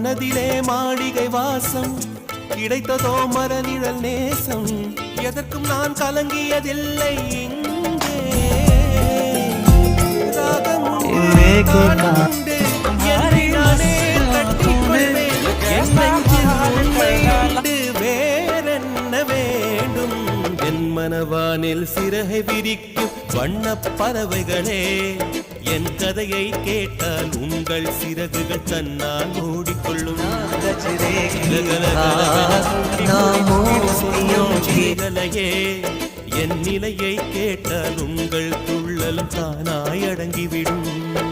மனதிலே மாளிகை வாசம், கிடைத்ததோ மரநிழல் நேசம். எதற்கும் நான் கலங்கியதில்லை இங்கே. ராகம் உண்டு, தாளம் உண்டு, என்னை நானே கட்டிக்கொள்வேன். என் நெஞ்சில் உண்மை உண்டு, வேறென்ன வேண்டும்? என் மனவானில் சிறகை விரிக்கும் வண்ணப் பறவைகளே, என் கதையை கேட்டால் உங்கள் சிறகுகள் தன்னால் மூடிக்கொள்ளும். சிறகலையே, என் நிலையை கேட்டால் உங்கள் துள்ளலும் தானாய் அடங்கிவிடும்.